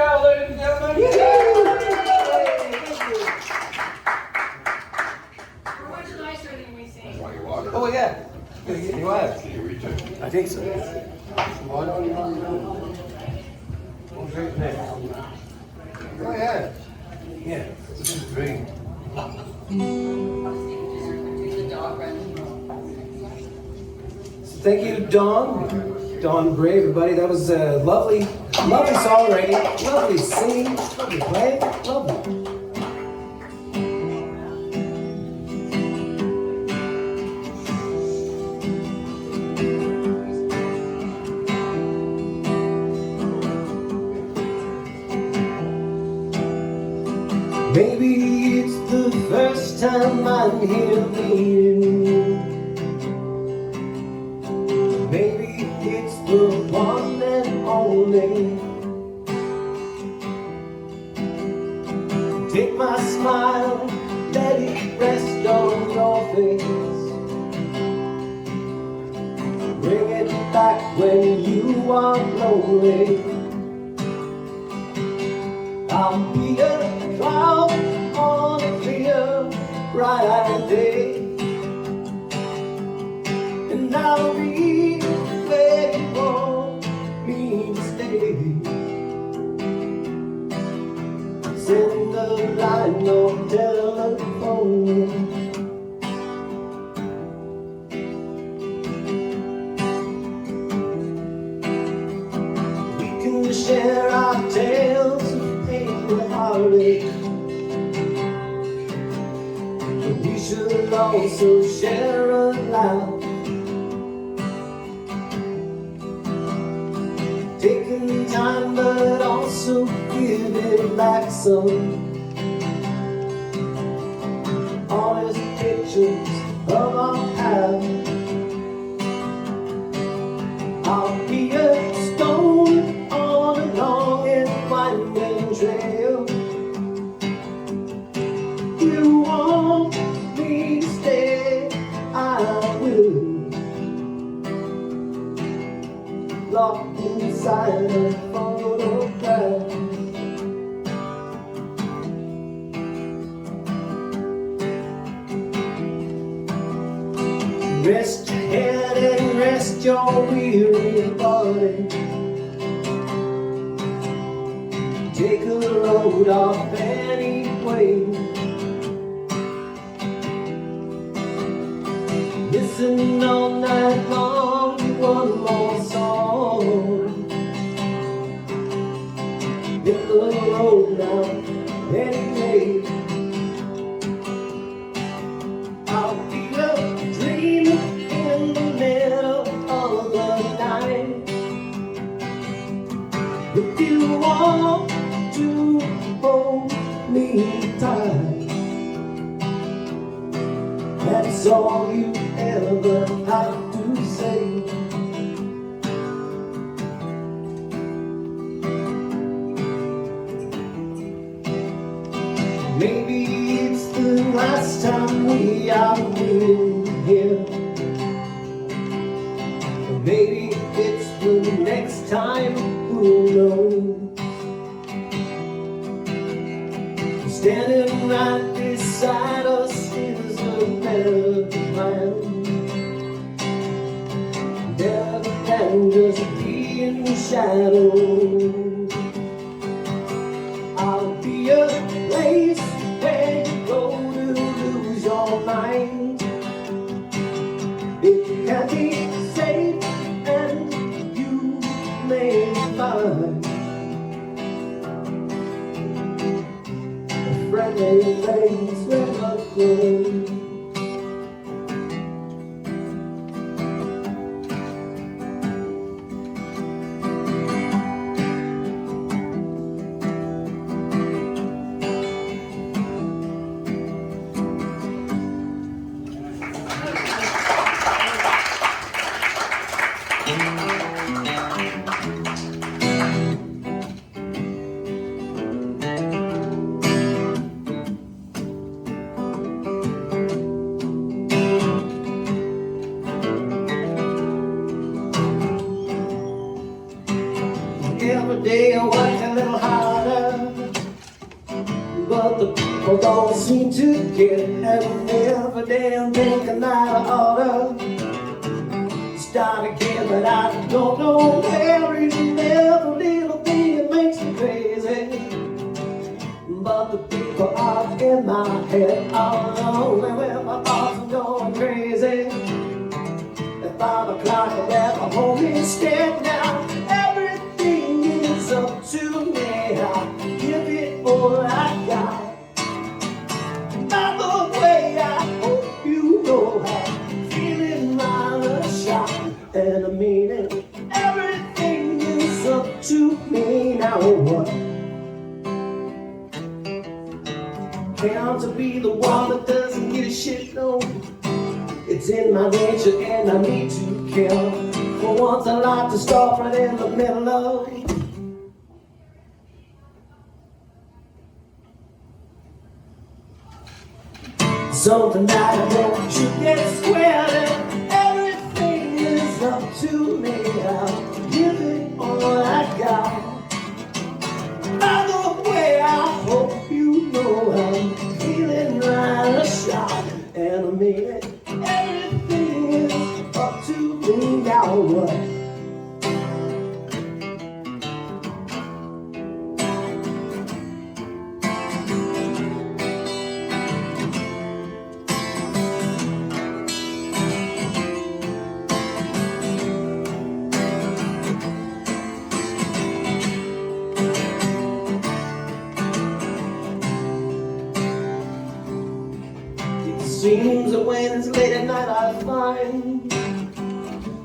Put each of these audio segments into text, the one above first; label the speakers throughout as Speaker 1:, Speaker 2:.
Speaker 1: job, ladies and gentlemen.
Speaker 2: We're much nicer than we seem.
Speaker 3: Want your water?
Speaker 1: Oh, yeah. Gonna get you out.
Speaker 3: Can you reach it?
Speaker 1: I think so. Go ahead. Yeah, this is great. Thank you, Dawn Bray, everybody. That was lovely songwriting, lovely singing, lovely playing, lovely. Maybe it's the first time I'm here meeting you. Maybe it's the one and only. Take my smile, let it rest on your face. Bring it back when you are lonely. I'll be a cloud on a clear, bright day, and I'll be where you want me to stay. Send a line on telephone. We can share our tales of pain and heartache. But we should also share a laugh. Taking time but also giving back some. Honest pictures of our past. I'll be a stone on a long and winding trail. You want me to stay, I will. Locked inside a photograph. Rest your head and rest your weary body. Take a road off any way. Listen all night long to one more song. Hit the road now, anyway. I'll be a dream in the middle of the night. If you want to hold me tight, that's all you ever have to say. Maybe it's the last time we are meeting here. Or maybe it's the next time, who knows. Standing right beside us is a better man. Better than just being shadows. I'll be a place where you go to lose your mind. It can be safe and you may find a friendly place where I go. work a little harder, but the people don't seem to get it. And every day I'm thinking that I ought to start again, but I don't know where. Even every little thing that makes me crazy, but the people are in my head all alone, where my thoughts are going crazy. At 5 o'clock I never hold me instead. Now everything is up to me. I give it all I got. By the way, I hope you know I'm feeling rather shy, and I mean it. Everything is up to me. Now what? Can't to be the one that doesn't give a shit, no. It's in my nature and I need to care. For once I like to stop right in the middle of something that I know should get squared, and everything is up to me. I'll give it all I got. By the way, I hope you know I'm feeling rather shy, and I mean it. Everything is up to me. Now what? Seems that when it's late at night I find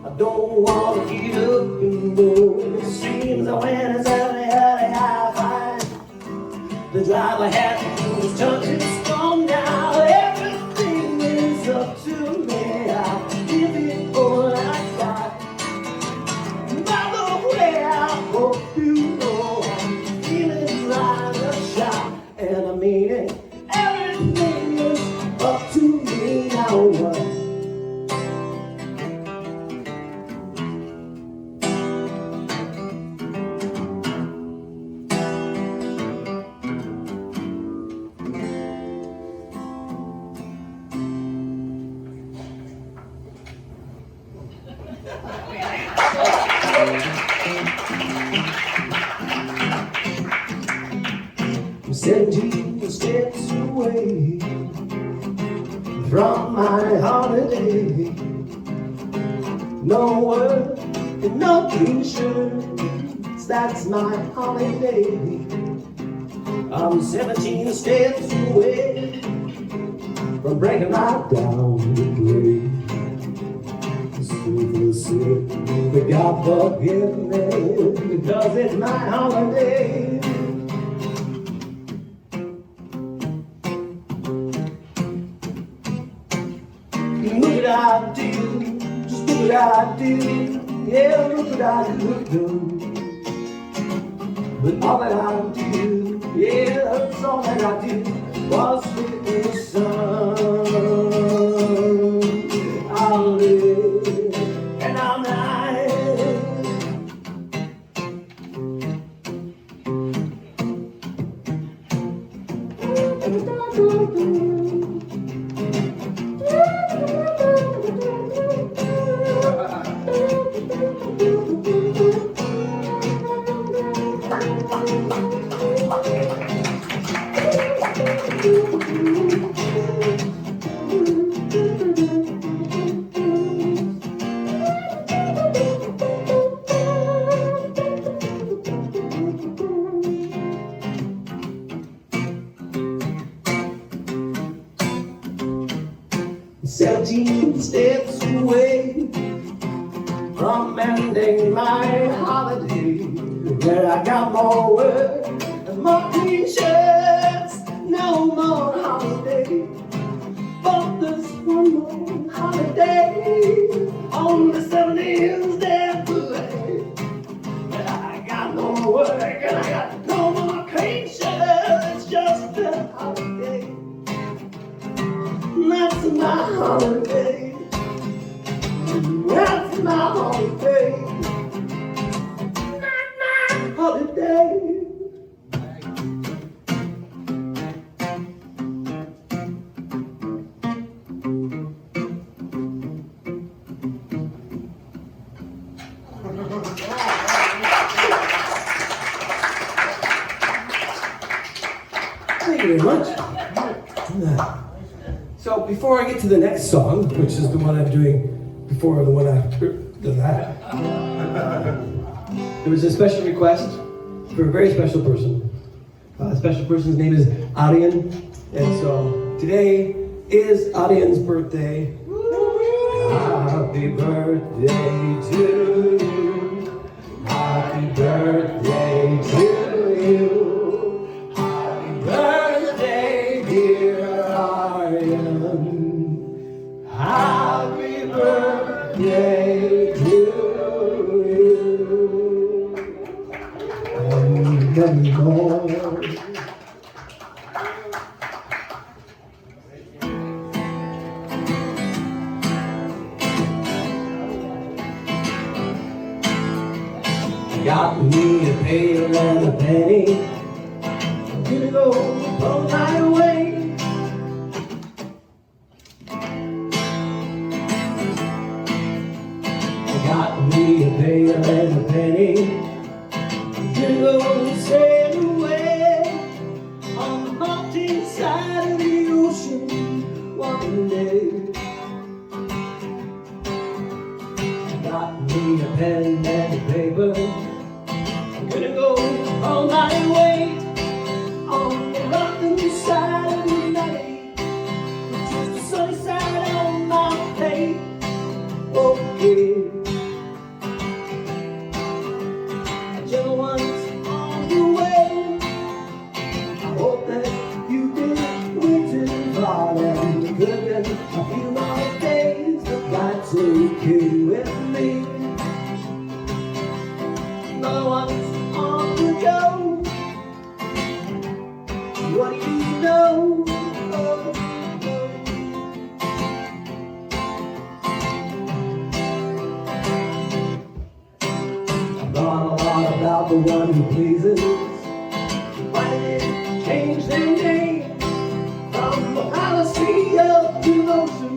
Speaker 1: I don't want to get up and go. It seems that when it's early I find the driver has to do is touch his phone. Now everything is up to me. I give it all I got. By the way, I hope you know I'm feeling rather shy, and I mean it. Everything is up to me. Now what? I'm 17 steps away from my holiday. No word and no insurance, that's my holiday. I'm 17 steps away from breaking right down the grave. So sick, but God forgive me, because it's my holiday. Look what I do, just look what I do. Yeah, look what I do. But all that I do, yeah, that's all that I do, was with the sun. I'll live and I'll die. Seventeen steps away from ending my holiday, where I got more work and more t-shirts, no more holiday. But there's one more holiday on the 70th step away, where I got no work and I got no more clean shirts. It's just a holiday. That's my holiday. That's my holiday. Holiday. Thank you very much. So before I get to the next song, which is the one I'm doing before the one after that, there was a special request for a very special person. A special person's name is ARYAN, and so today is ARYAN's birthday. Happy birthday to you. Happy birthday to you. Happy birthday, dear ARYAN. Happy birthday to you. And many more. Got me a pail and a penny. I'm gonna go on my way. Got me a pail and a penny. I'm gonna go sail away on the mountain side of the ocean one day. Got me a pen and a paper. I'm gonna go all my way on the rotten side of the night, which is the sunny side on my plate. Okay, gentle ones on the way. I hope that you've been waiting for them. Good, and I feel my days, but that's okay with me. Another one's on the go. What do you know? I've thought a lot about the one who pleases. Why did it change their name from the policy of devotion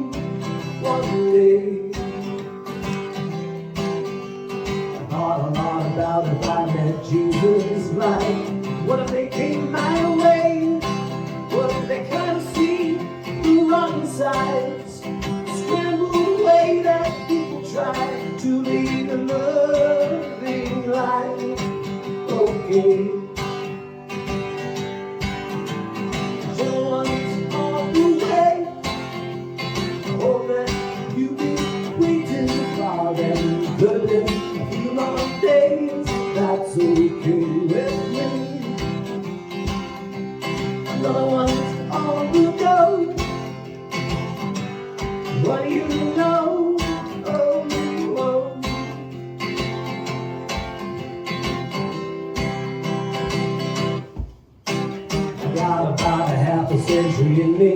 Speaker 1: one day? Thought a lot about if I met Jesus right. What if they came my way? What if they couldn't see the wrong sides? Scramble away that people try to lead a loving life. Okay, gentle ones on the way. I hope that you've been waiting for them. Good and long days, that's okay with me. Another one's on the go. What do you know? Oh, oh. I got about a half a century in me. A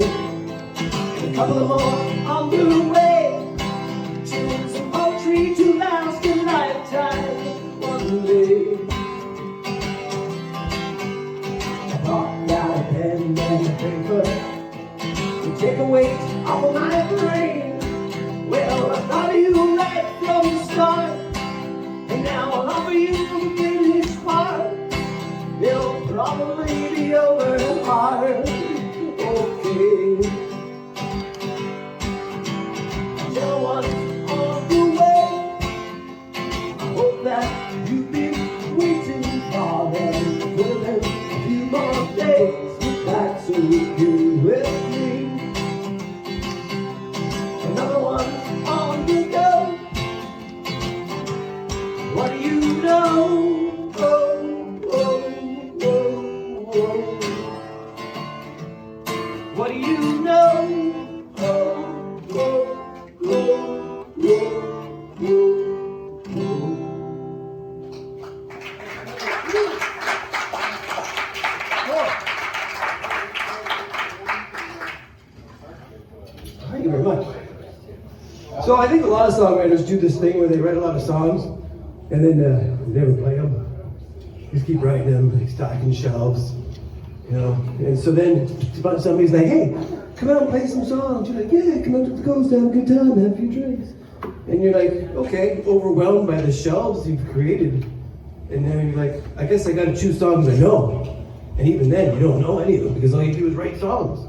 Speaker 1: couple of more on the way. Chewing some poetry to last a lifetime one day. I thought that a pen and a paper would take a weight off of my brain. Well, I thought of you right from the start, and now I'll offer you the finished part. It'll probably be over hard. Okay, gentle ones on the way. I hope that you've been waiting for them. Good and a few more days, that's okay with me. Another one on the go. What do you know? Oh, oh, oh, oh. What do you know? Oh, oh, oh, oh, oh. Thank you very much. So I think a lot of songwriters do this thing where they write a lot of songs and then never play them. Just keep writing them, like stocking shelves, you know. And so then somebody's like, hey, come out and play some songs. You're like, yeah, come out to the coast, have a good time, have a few drinks. And you're like, okay, overwhelmed by the shelves you've created. And then you're like, I guess I gotta choose songs I know. And even then, you don't know any of them because all you do is write songs.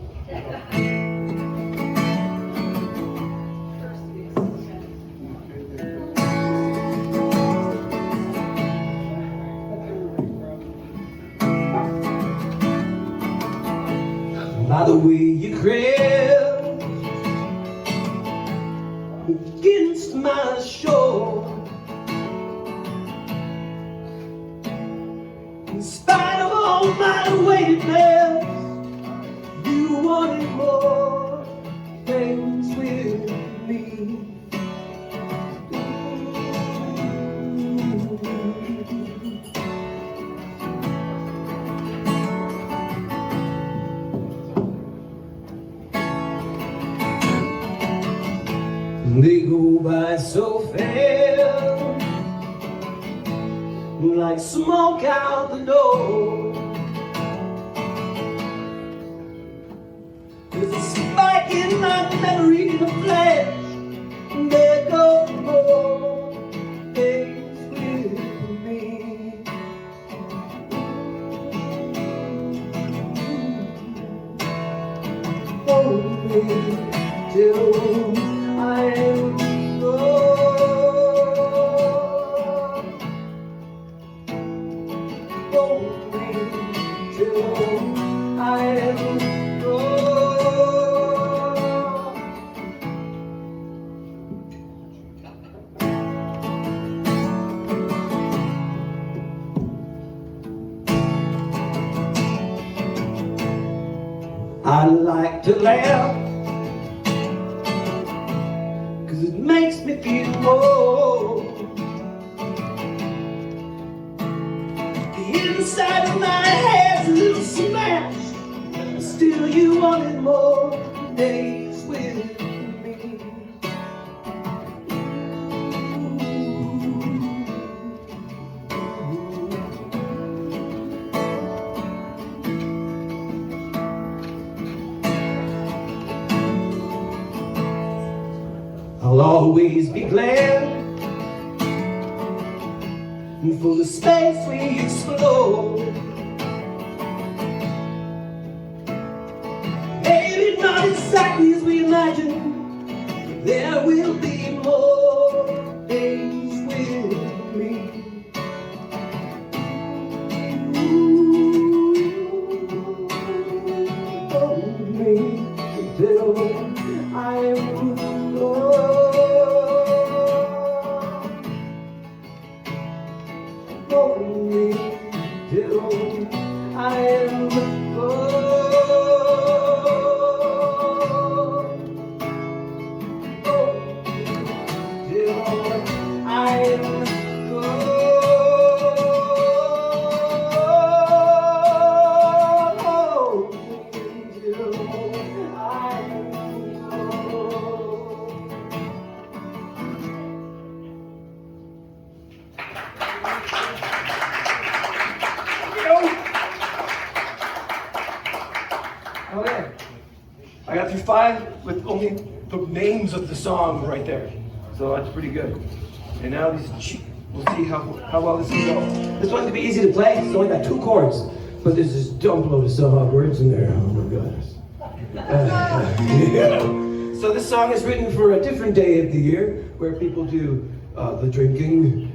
Speaker 1: By the way you crawl against my shore, in spite of all my waitedness, you wanted more things with me. They go by so fast, like smoke out the door. There's a spike in my memory, in a flash, and there go more days with me. Hold me till I'm gone. Hold me till I'm gone. I like to laugh, it makes me feel whole. The inside of my head's a little smashed, still you wanted more days with me. I'll always be glad for the space we explore. Maybe not exactly as we imagine, there will be more days with me. Hold me till I'm gone. Hold me till I'm gone. Hold me till I'm gone. Hold me till I'm gone. Okay, I got through 5 with only the names of the song right there, so that's pretty good. And now we'll see how well this can go. This one's gonna be easy to play. It's only got 2 chords, but there's this dump load of words in there. Oh my goodness. Yeah. So this song is written for a different day of the year where people do the drinking.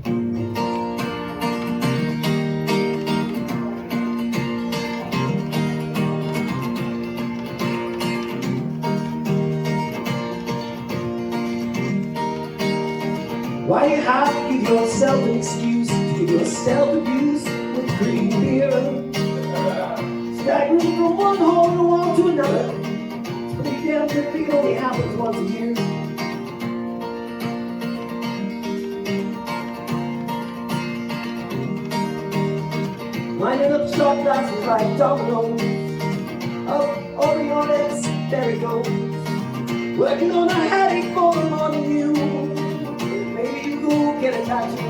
Speaker 1: Why you have to give yourself an excuse to give yourself abuse with green beer? Staggering from one hole in the wall to another. It's pretty damn good thing it only happens once a year. Lining up shot glasses like dominoes. Up, ARYAN, there it goes. Working on a headache for the morning you. Maybe you go get a tattoo.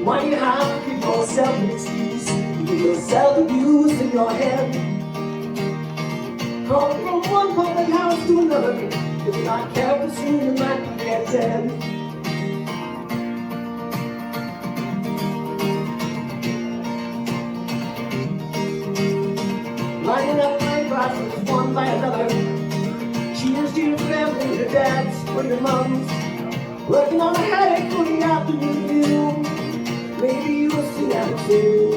Speaker 1: Why you have to give yourself an excuse? You give yourself abuse in your head. Crawling from one public house to another. If you're not careful, soon you might forget them. Lining up my glasses one by another. Cheers to your family, your dads, or your moms. Working on a headache for the afternoon. Maybe you'll see that too.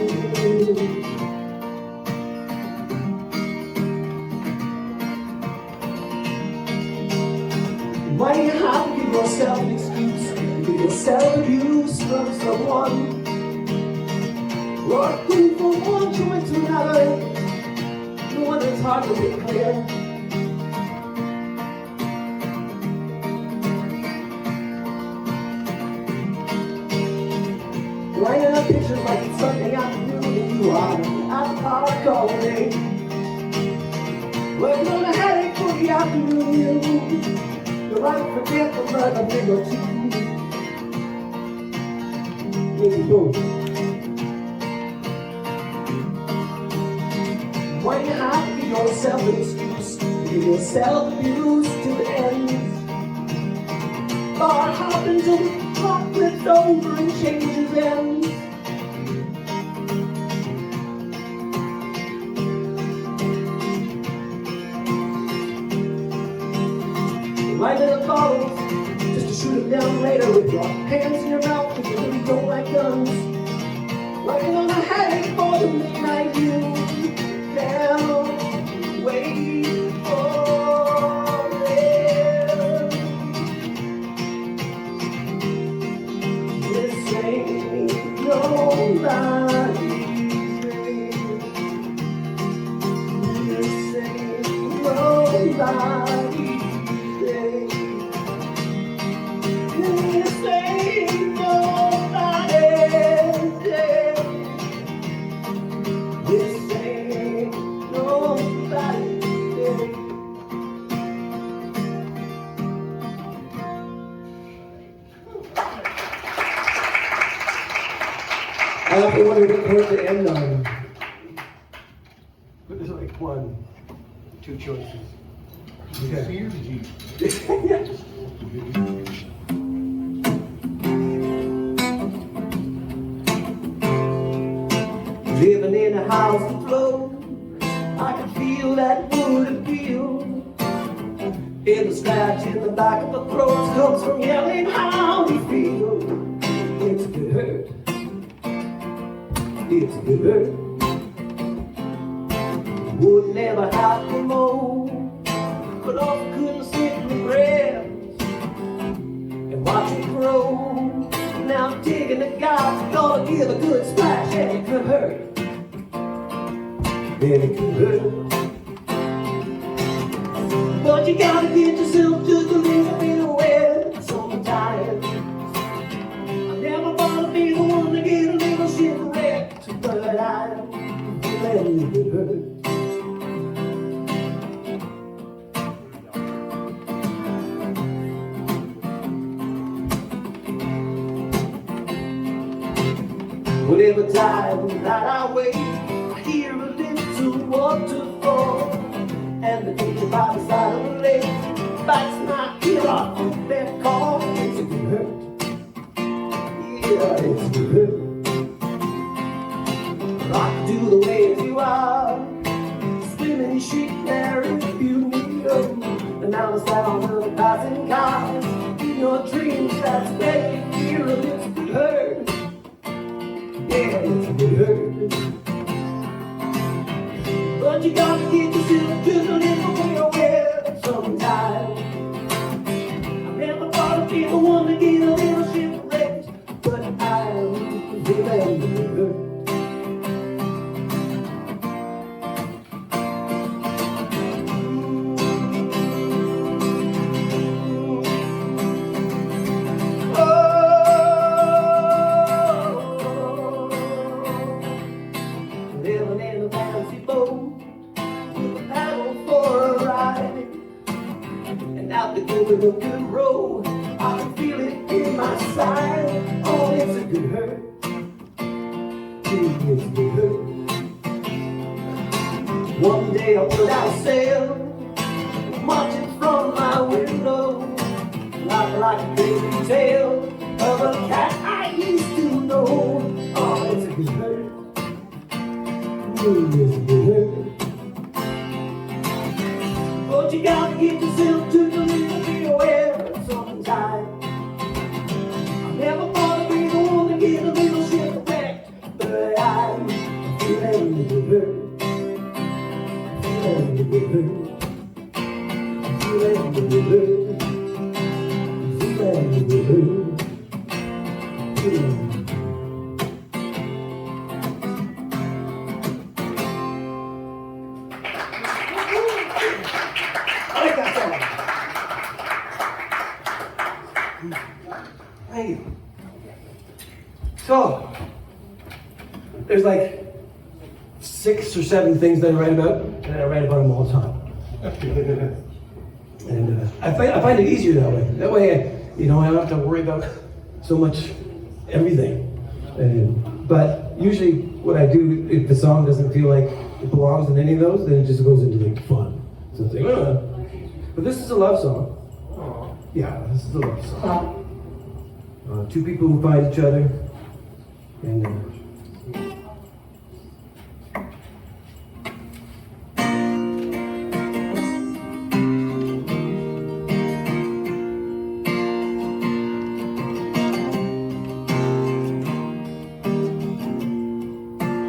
Speaker 1: Why do you have to give yourself an excuse? Give yourself abuse from someone. Working from one joint to another. No wonder it's hard to be clear. Lining up pictures like it's Sunday afternoon and you are at the park all day. Working on a headache for the afternoon. You might forget the love a thing or two. Maybe both. Why do you have to give yourself an excuse? Give yourself abuse till it ends. Bar hopping till the clock flips over and changes ends. Lighting up bottles just to shoot them down later with your hands in your mouth because you really don't like guns. Working on a headache for the midnight view. Can't wait for them. This ain't nobody's day. This ain't nobody's day. This ain't nobody's day. This ain't nobody's day. I often wonder what chord to end on. But there's like two choices.
Speaker 3: C or G?
Speaker 1: Living in a house of flow, I can feel that wood appeal. In the scratch in the back of the throat comes from yelling how we feel. It's a good hurt. It's a good hurt. Would never have to mow, but also couldn't sit in the grass and watch it grow. Now I'm digging the God's gonna give a good splash, and it could hurt. And it could hurt. But you gotta get yourself just a little bit aware sometimes. I never wanna be the one to get a little shipwrecked, but I'm feeling it hurt. Whatever time that I wait, I hear a little waterfall, and the teacher by the side of the lake bites my ear off with their call. It's a good hurt. Yeah, it's a good hurt. Rock to the way as you are, swimming shit there if you need them. And now the sound of the passing cars in your dreams, that's where you hear a little good hurt. Yeah, it's a good hurt. But you gotta get yourself just a little bit aware sometimes. I never thought I'd be the one to get a little shipwrecked, but I'm feeling the hurt. Living in a fancy boat with a paddle for a ride, and out the good of a good road, I can feel it in my side. Oh, it's a good hurt. It's a good hurt. One day I put out sail, watching from my window. like a fairy tale of a cat I used to know. Oh, it's a good hurt. It's a good hurt. But you gotta get yourself to the little bit aware sometime. I never thought I'd be the one to get a little shipwrecked, but I'm feeling a good hurt. Feeling a good hurt. Feeling a good hurt. Feeling a good hurt. Feeling. Hey. So, there's like 6 or 7 things that I write about, and I write about them all the time. And I find it easier that way. That way, I don't have to worry about so much everything. But usually, what I do, if the song doesn't feel like it belongs in any of those, then it just goes into like fun. So it's like, but this is a love song. Yeah, this is a love song. 2 people who find each other, and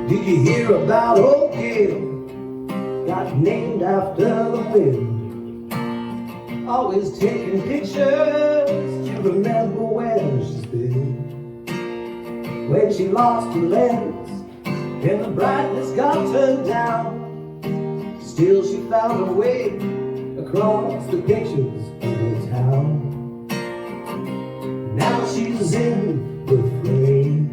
Speaker 1: did you hear about old Gil? Got named after the wind. Always taking pictures to remember where she's been. When she lost her lens and the brightness got turned down, still she found her way across the pictures of the town. Now she's in the frame.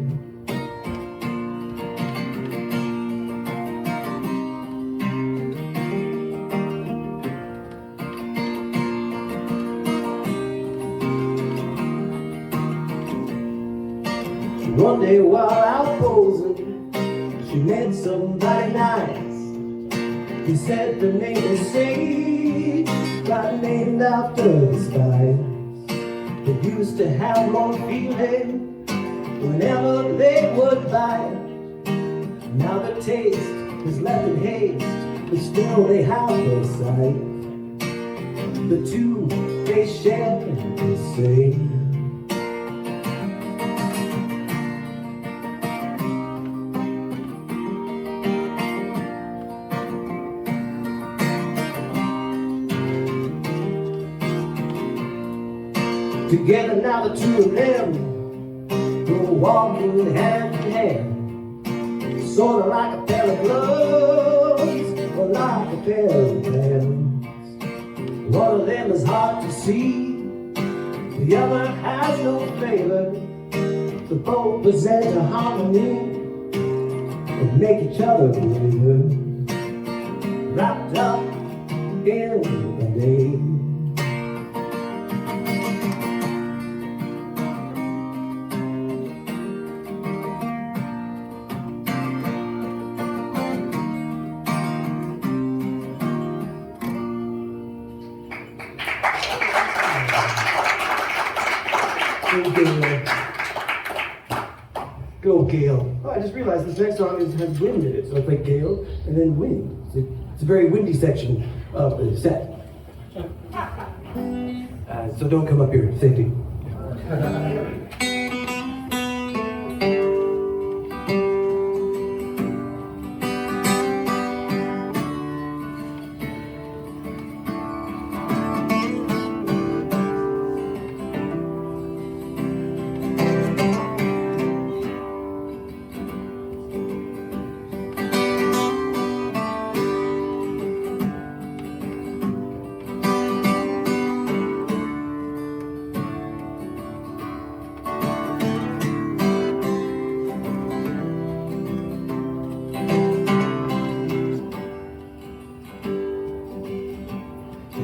Speaker 1: One day while out posing, she met somebody nice. He said the name is Sage, got named after the skies. They used to have more feeling whenever they would bite. Now the taste is left in haste, but still they have their sight. The 2, they share the same. Together now the 2 of them go walking hand in hand, sort of like a pair of gloves or like a pair of hands. One of them is hard to see, the other has no flavor, but both present a harmony and make each other believe, wrapped up in a day. Go Gale. Oh, I just realized this next song has wind in it, so it's like Gale and then wind. It's a very windy section of the set. So don't come up here, safety.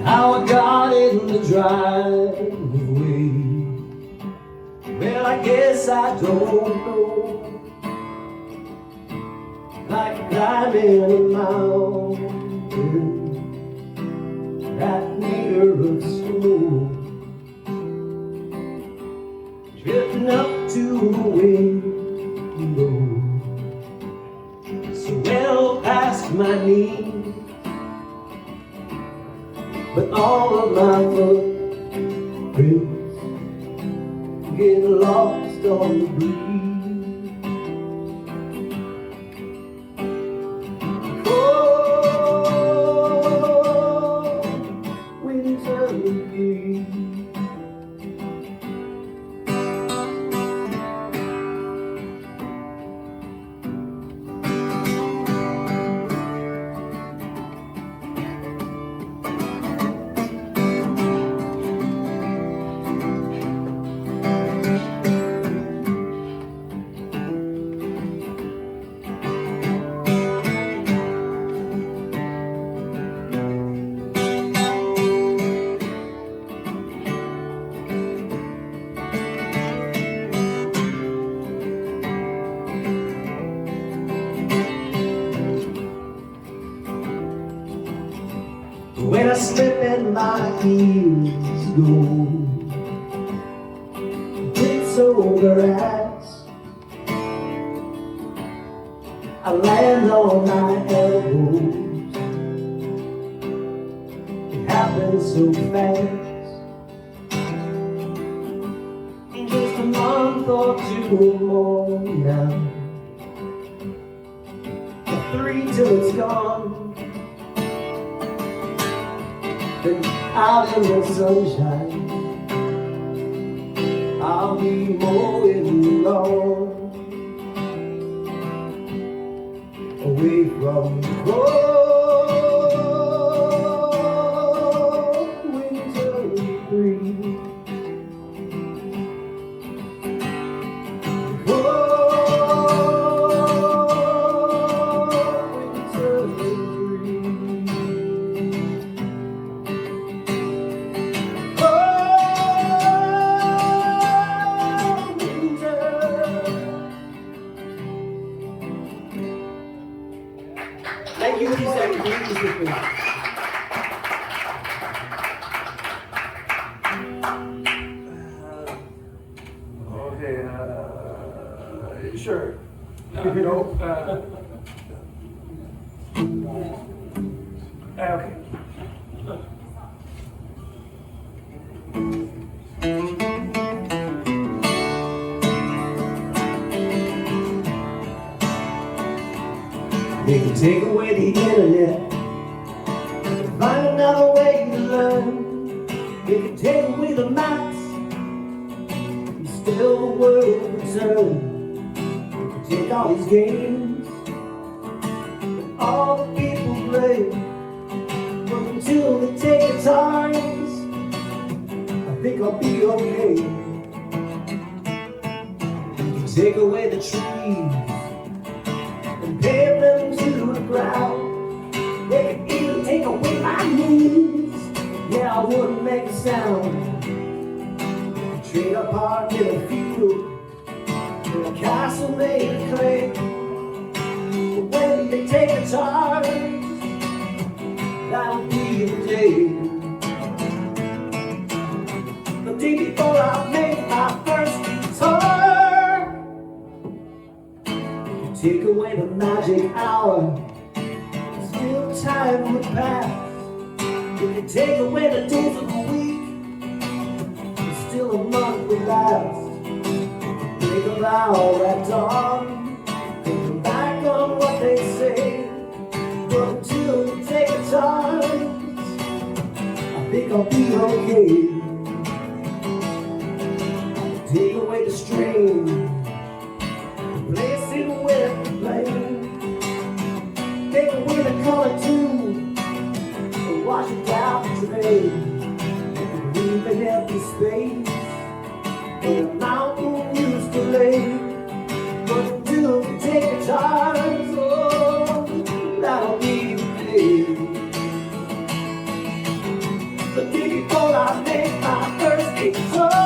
Speaker 1: How I got in the driveway, well, I guess I don't know. Like climbing a mountain that made her look slow. drifting up to the window, so well past my knees, but all of my footprints get lost on the breeze. When I slip and my heels go, it's over as I land on my elbows. It happens so fast, just a month or two more now, or 3 till it's gone. Then out in the sunshine, I'll be mowing the lawn, away from the cold winter breeze. Thank you, please, with me.
Speaker 4: Okay, sure. You know, okay.
Speaker 1: They can take away the internet, find another way to learn. They can take away the maps, and still the world would turn. They can take all these games that all the people play, but until they take guitars, I think I'll be okay. They can take away the trees and pave them to the ground. They could even take away my knees, yeah, I wouldn't make a sound. Trade a park in a field with a castle made of clay, but when they take the guitars, that'll be the day. The day before I make my first guitar, take away the magic hour, still time would pass. If you take away the days of the week, still a month would last. Take a vow at dawn, think back on what they say, but until you take a chance, I think I'll be okay. Take away the strain, place it with the blame. Take away the color too, and wash it down the drain. Leave an empty space where the mountain used to lay. But until you take the time, oh, that'll be the day. The day before I make my first guitar.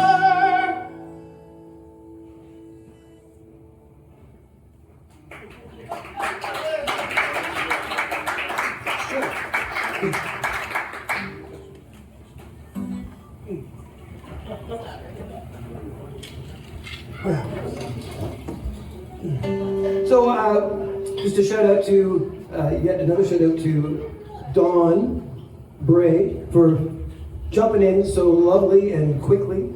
Speaker 1: So, just a shout out to, yet another shout out to Dawn Bray for jumping in so lovely and quickly.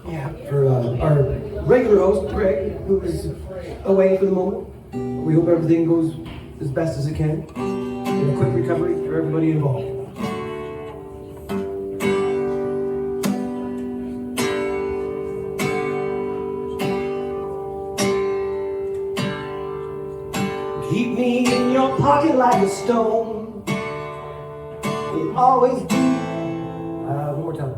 Speaker 1: Yeah, for our regular host, Greg, who is away for the moment. We hope everything goes as best as it can. And a quick recovery for everybody involved. Keep me in your pocket like a stone. You'll always be. One more time.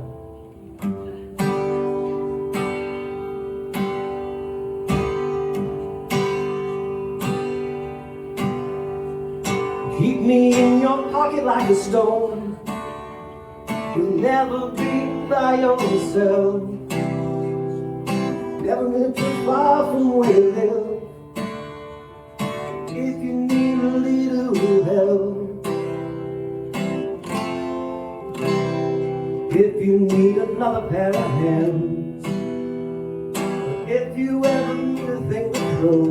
Speaker 1: Keep me in your pocket like a stone. You'll never be by yourself. Never been too far from where you live. If you need a little help, if you need another pair of hands, if you ever need a thing to throw,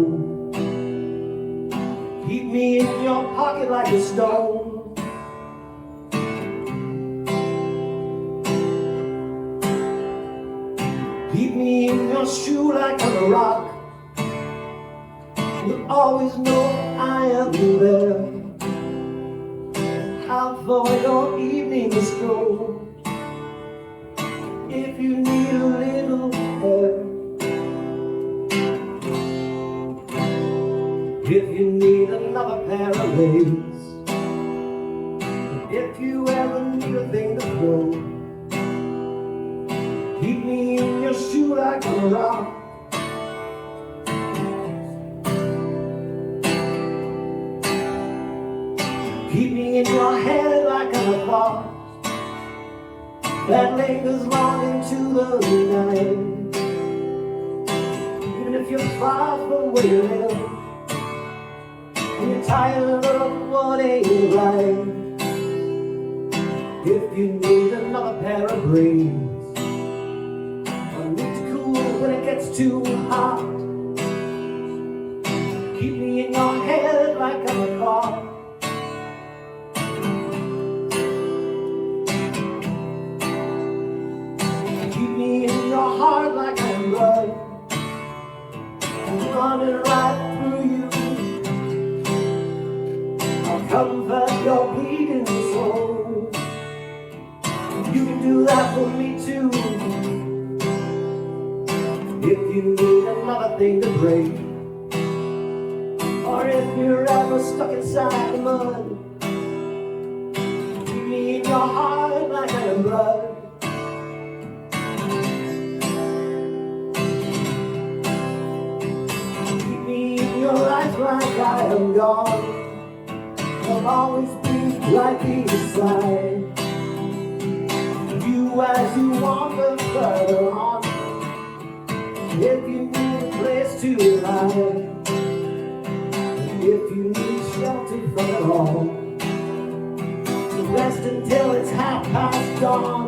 Speaker 1: keep me in your pocket like a stone. Keep me in your shoe like I'm a rock. You'll always know I am there. Out for your evening stroll. If you need a little help, if you need another pair of legs, if you ever need a thing to throw, keep me in your shoe like a rock. Keep me in your hand like a thought that lingers long into the night. Even if you're far from where you live, and you're tired of what ain't right, if you need another pair of brains, I need to cool when it gets too hot. Keep me in your head like I'm a thought. Your heart like I'm blood, I'm running right through you. I'll comfort your bleeding soul. You can do that for me too. If you need another thing to break, or if you're ever stuck inside the mud, keep me in your heart like I'm blood. Your life like I am gone, I'll always be right beside you as you wander further on. If you need a place to hide, if you need shelter from it all, rest until it's 5:30 dawn.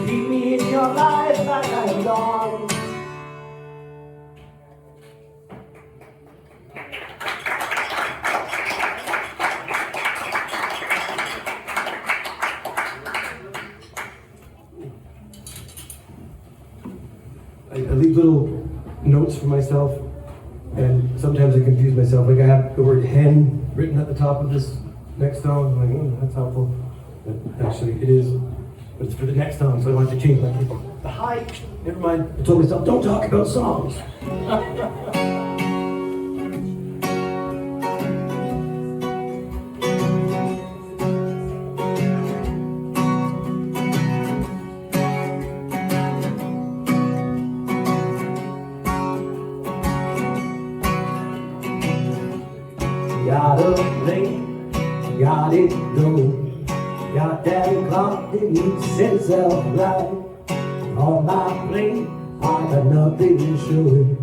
Speaker 1: Keep me in your life like I am gone. I leave little notes for myself, and sometimes I confuse myself. Like I have the word hen written at the top of this next song. I'm like, that's helpful. But actually, it is. But it's for the next song, so I want to change my thinking. The hike, never mind. I told myself, don't talk about songs. Got a plane, got it going. Got that clock that needs sense of right. On my plate, I got nothing showing.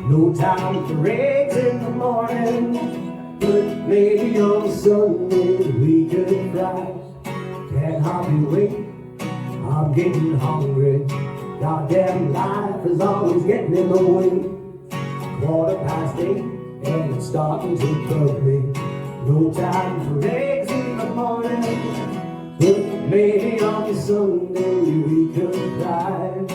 Speaker 1: No time for eggs in the morning, but maybe on Sunday we could fry. Can't hardly wait, I'm getting hungry. Goddamn life is always getting in the way. 8:15 and it's starting to bug me. No time for eggs in the morning, but maybe on Sunday we could ride.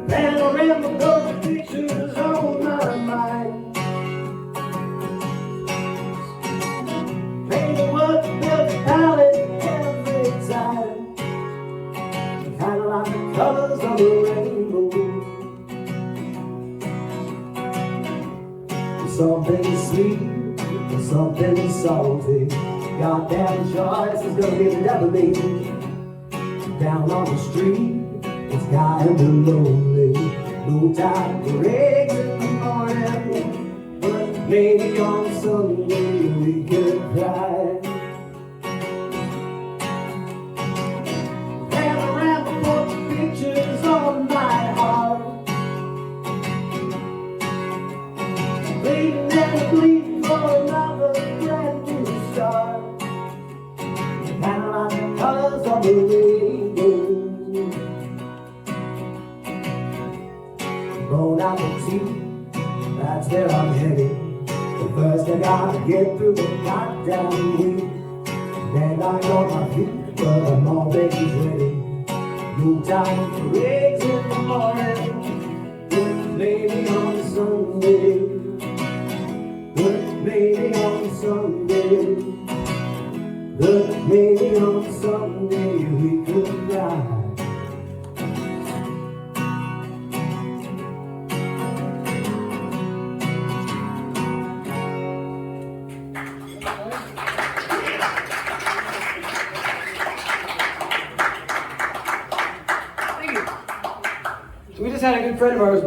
Speaker 1: Panorama those pictures on my mind. Paint what the palette every time. Kinda like the colors of the rainbow. Something sweet, something salty. Goddamn choice is gonna be the death of me. Down on the street, it's kinda lonely. No time for eggs in the morning, but maybe on Sunday we could cry. Panorama put pictures on my heart. Bleeding and bleeding for another brand new start. Kinda like the colors of the rainbow. Roll out the tea, that's where I'm headed. But first I gotta get through the goddamn week. Then I'm on my feet, but I'm already ready. No time for eggs in the morning, but maybe on Sunday. But maybe on Sunday. But maybe on Sunday we could ride.
Speaker 3: So we just had a good friend of ours,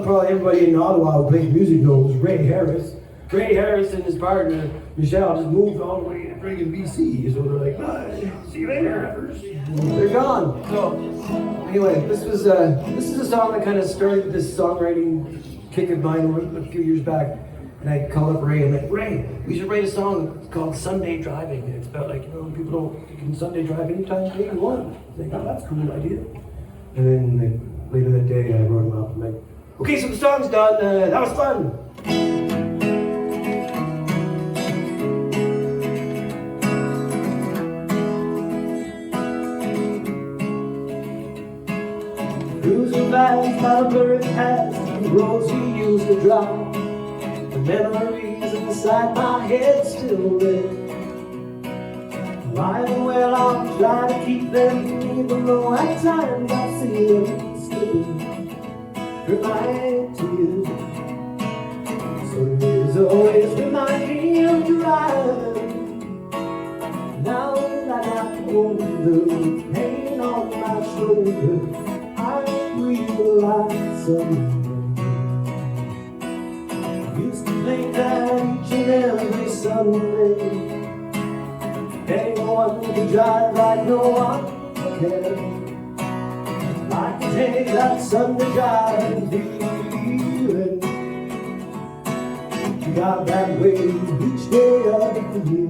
Speaker 3: probably everybody in Ottawa who plays music knows, Ray Harris. Ray Harris and his partner, Michelle, just moved all the way to friggin' BC. So they're like, bye, see you later. They're gone. So anyway, this is a song that kind of started this songwriting kick of mine a few years back. And I called up Ray and I'm like, Ray, we should write a song called Sunday Driving. And it's about like, people you can Sunday drive anytime you want. I think, oh, that's a cool idea. And then later that day, I wrote him up. I'm like, okay, so the song's done. That was fun.
Speaker 1: Cruising fast by the blurry past the roads we used to drive. The memories inside my head still live. Lying well, I'll try to keep them, even though at times I see them slipping through my tears. Sundays always remind me of driving. Now that I'm older, pain on my shoulder, I realize someday. Used to think that each and every Sunday anyone could drive like no one can. Like to take that Sunday drive feeling. You got that way each day of the year.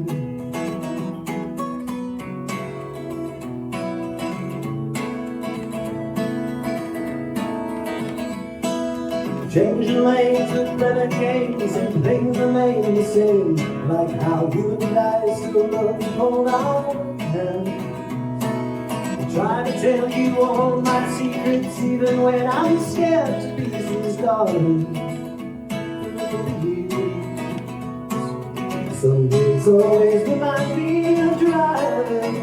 Speaker 1: Changing lanes with renegades and things remain the same. Like how you and I still love to hold our hands. I try to tell you all my secrets even when I'm scared to pieces, darling. Some days always remind me of driving.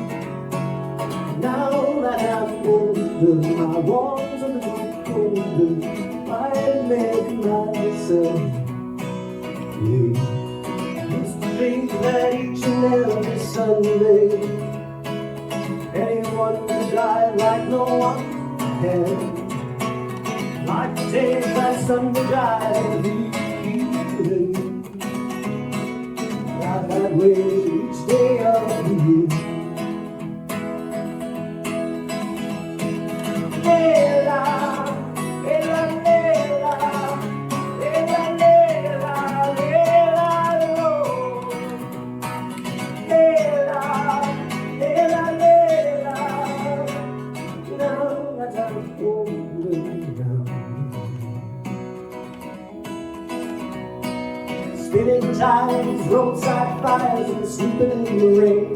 Speaker 1: Now that I'm older, my warms a little colder. I make myself leave. Used to think that each and every Sunday anyone could drive like no one can. Like to take that Sunday drive feeling. Right that way each day of the year. lines, roadside fires, and sleeping in the rain.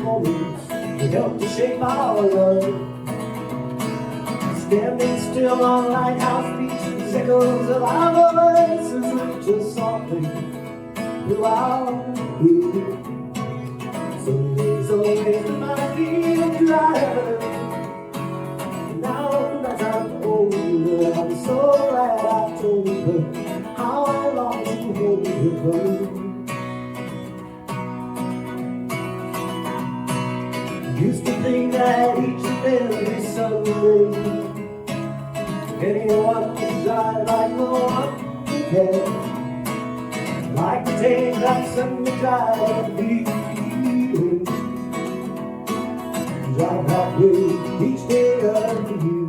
Speaker 1: Moments that help to shape our love. Standing still on lighthouse beaches, echoes of our voices reach us softly throughout you. Some days always remind me of dry. Now that I'm older, I'm so glad I told her how long to hold her close. Used to think that each and every Sunday anyone can drive like no one can. Like the day that Sunday drive feeling. Drive that way each day of the year.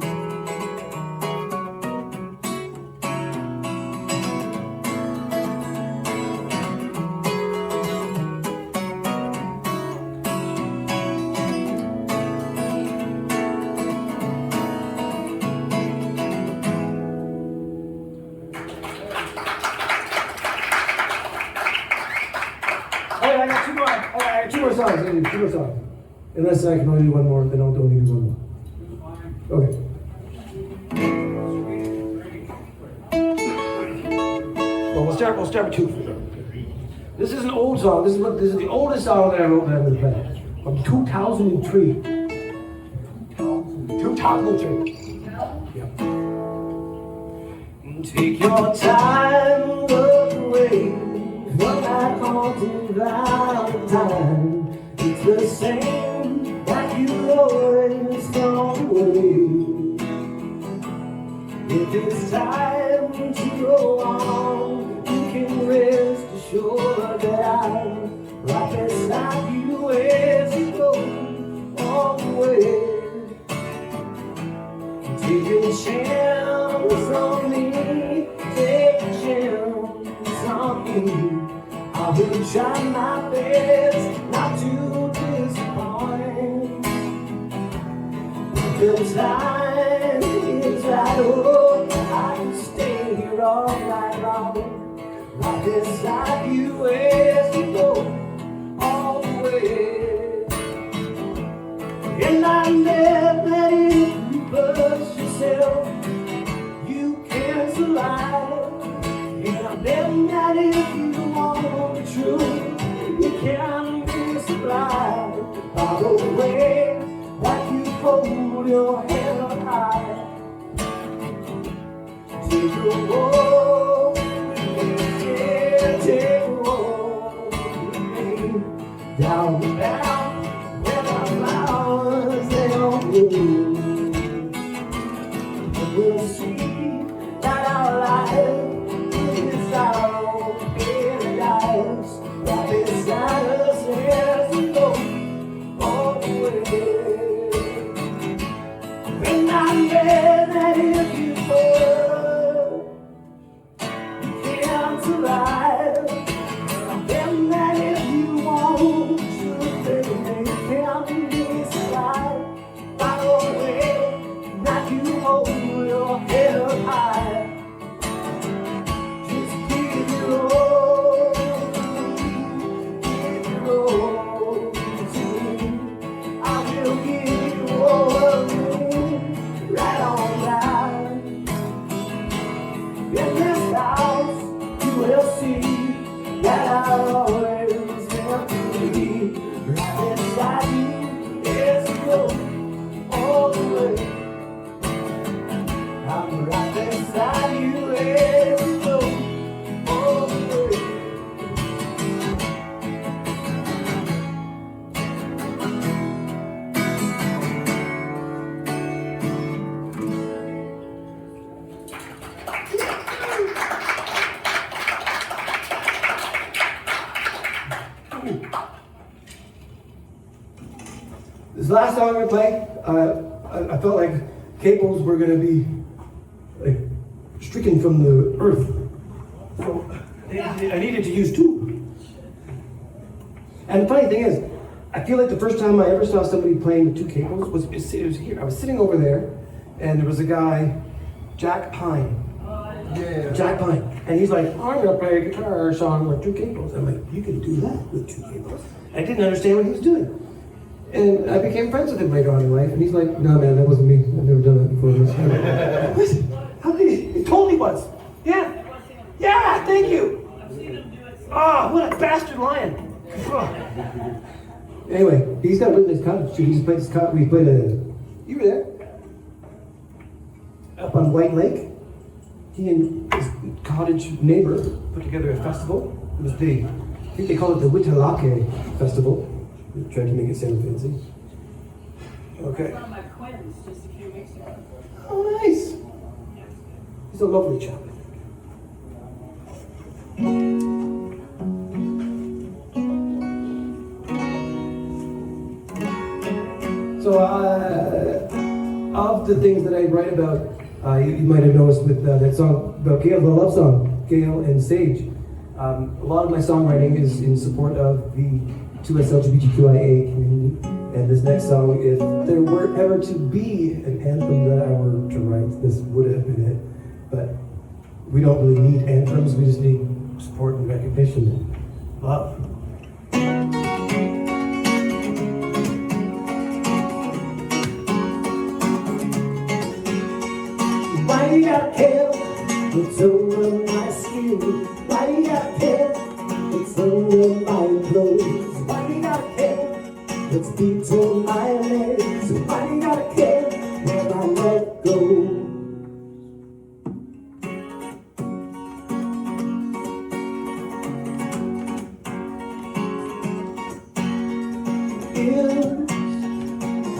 Speaker 3: I got two more. I got two more songs. I need two more songs. Unless I can only do one more, then I'll only do one more. Okay. Well, we'll start with two. This is an old song. This is the oldest song that I wrote that I ever played. From 2003. 2003. Yeah. Take your time, look away from that haunting Valentine. It's the same that you always thrown away. If it's time to go on, you can rest assured that I'm right beside you as you go all the way. Take a chance on me, take a chance on me. I will try my best not to disappoint. If the time is right, oh, I can stay here all night long, right beside you as you go all the way. And I never let you push yourself, you can survive. And I never let if you want the truth, you can be supplied by the way that you hold your head up high. Take a walk with me, yeah, take a walk with me down the path where the flowers they don't bloom. And we'll see that our life is our own paradise, right beside us as we go all the way. And I bet that if you fall, you can't survive. And that if you want to, baby, can't be survived by the way that you hold your head up high. Just keep it rolling, keep it rolling to me. I will give you all of me, right on down. In this house, you will see that I'll always have to be right beside you as you go all the way. I'm right beside you as you go all the way. This last song we played, I felt like cables were going to be like stricken from the earth. So I needed to use two. And the funny thing is, I feel like the first time I ever saw somebody playing with two cables was here. I was sitting over there, and there was a guy, Jack Pine.
Speaker 4: Yeah.
Speaker 3: Jack Pine. And he's like, oh, I'm gonna play a guitar song with 2 cables. I'm like, you can do that with 2 cables. I didn't understand what he was doing. And I became friends with him later on in life, and he's like, no man, that wasn't me. I've never done that before. What? How did he totally was. Yeah. Yeah, thank you. Oh, what a bastard lion. Oh. Anyway, he's got a really nice cottage too. He's played his cottage. We played you were there? Up on White Lake. He and his cottage neighbor put together a festival. It was the, I think they call it the Witalake Festival. We tried to make it sound fancy. Okay.
Speaker 2: One of my twins just a few weeks ago.
Speaker 3: Oh, nice. He's a lovely chap. So, of the things that I write about, you might have noticed with that song about Gail, the love song, Gail and Sage. A lot of my songwriting is in support of the 2S LGBTQIA community. And this next song, if there were ever to be an anthem that I were to write, this would have been it. But we don't really need anthems, we just need support and recognition and love. Why you gotta care what's over my skin? Why you gotta care what's under my clothes? Why you gotta care what's between my legs? Why you gotta care when I let go?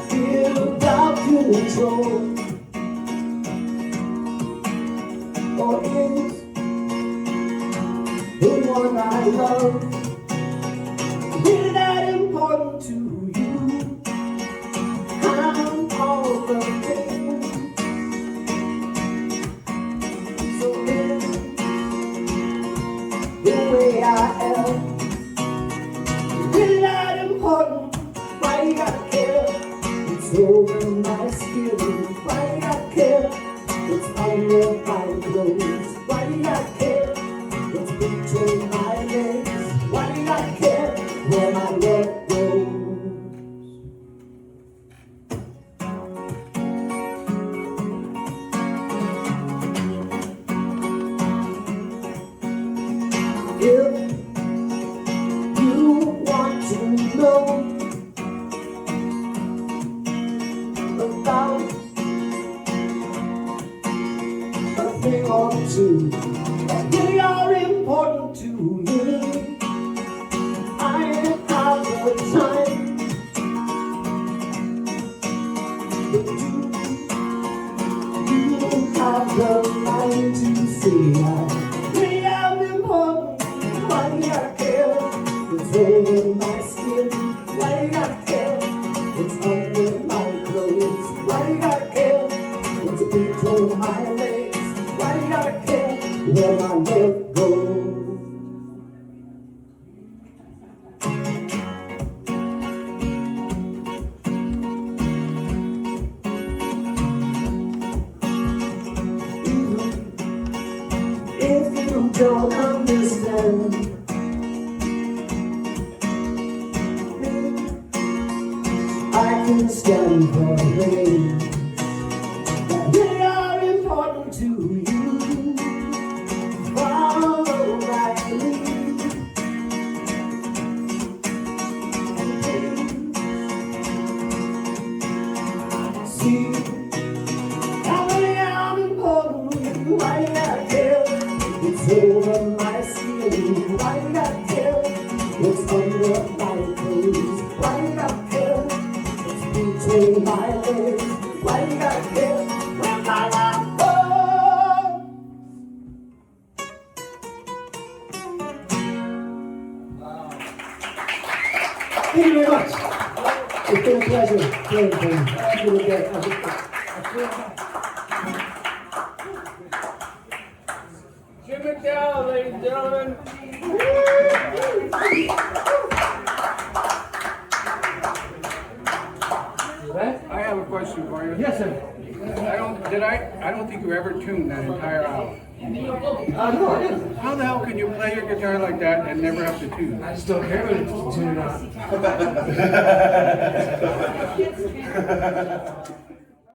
Speaker 3: Feel out control. Or is the one I love really that important to you? I'm all the things. So live the way I am. Really that important? Why you gotta care? It's over my skin. Why you gotta care? It's under my clothes. Why do you gotta care what's between my legs? Why do you gotta care when I let go? If you want to know about a thing or two that really are important to me, I ain't have the time. But you have the mind to see I really am important. Why you gotta care what's over my skin? Why you gotta care what's under my clothes? Why you gotta care what's between my legs? Why you gotta care when I let go? Even if you don't understand me, I can stand for things that really are important to you. Follow my lead, and please see how really I'm important. Why you gotta care? It's over my skin. Why you gotta care? It's under my clothes. Why you gotta care? It's between my legs. Why you gotta care when I let go? Thank you very much. It's been a pleasure playing for you. Have a good day.
Speaker 4: Jim McDowell, ladies and gentlemen.
Speaker 3: Thank
Speaker 4: I have a question for you.
Speaker 3: Yes, sir.
Speaker 4: I don't think you ever tuned that entire hour.
Speaker 3: No, I didn't.
Speaker 4: How the hell can you play your guitar like that and never have to tune?
Speaker 3: I just don't care when it's tuned out.